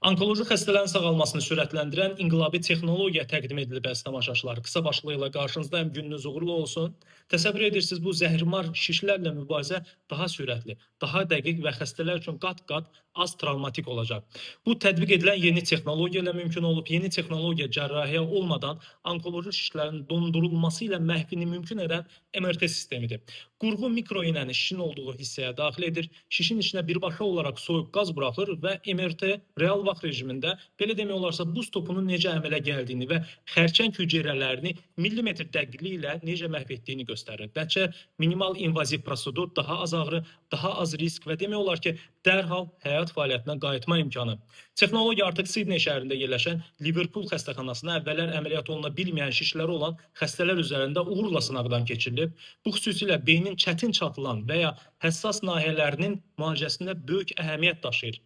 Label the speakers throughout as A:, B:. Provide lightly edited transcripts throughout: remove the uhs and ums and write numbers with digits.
A: Onkoloji xəstələrin sağalmasını sürətləndirən inqilabi texnologiya təqdim edilib əziz tamaşaçılar. Qısa başlığı ilə qarşınızdayım. Gününüz uğurlu olsun. Təsəvvür edirsiniz, bu zəhrimar şişlərlə mübarizə daha sürətli, daha dəqiq və xəstələr üçün qat-qat az travmatik olacaq. Bu tətbiq edilən yeni texnologiya ilə mümkün olub. Yeni texnologiya cərrahiyyə olmadan onkoloji şişlərin dondurulması ilə məhvini mümkün edən MRT sistemidir. Qurğu mikroiynəni şişin olduğu hissəyə daxil edir. Şişin içinə birbaşa olaraq soyuq qaz buraxır və MRT real vaxt rejimində, belə demək olarsa, buz topunun necə əmələ gəldiyini və xərçəng hüceyrələrini millimetr dəqiqliyi ilə necə məhv etdiyini göstərir. Nəticə minimal invaziv prosedur, daha az ağrı, daha az risk və demək olar ki, dərhal həyat fəaliyyətinə qayıtma imkanı. Texnologiya artıq Sidney şəhərində yerləşən Liverpool xəstəxanasına əvvəllər əməliyyat oluna bilməyən şişləri olan xəstələr üzərində uğurla sınaqdan keçirilib. Bu xüsusilə beynin çətin çatılan və ya həssas nahiyələrinin müalicəsində böyük əhəmiyyət daşıyır.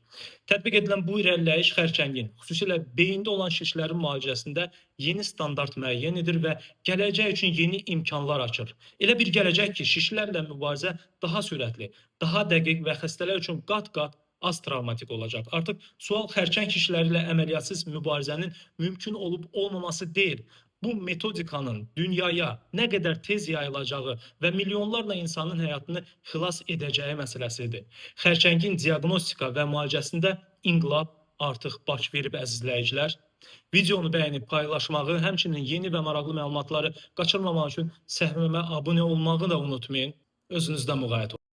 A: Tətbiq edilən bu irəliləyiş xərçəngin, xüsusilə beyində olan şişlərin müalicəsində yeni standart müəyyən edir və gələcək üçün yeni imkanlar açır. Elə bir gələcək ki, şişlərlə mübarizə daha sürətli, daha dəqiq və xəstələr üçün qat-qat az travmatik olacaq. Artıq sual xərçəng şişləri ilə əməliyyatsız mübarizənin mümkün olub olmaması deyil. Bu metodikanın dünyaya nə qədər tez yayılacağı və milyonlarla insanın həyatını xilas edəcəyi məsələsidir. Xərçəngin diaqnostika və müalicəsində inqilab artıq baş verib əzizləyicilər. Videonu bəyənib paylaşmağı, həmçinin yeni və maraqlı məlumatları qaçırmamaq üçün səhifəmə abunə olmağı da unutmayın. Özünüzdə müğayət olun.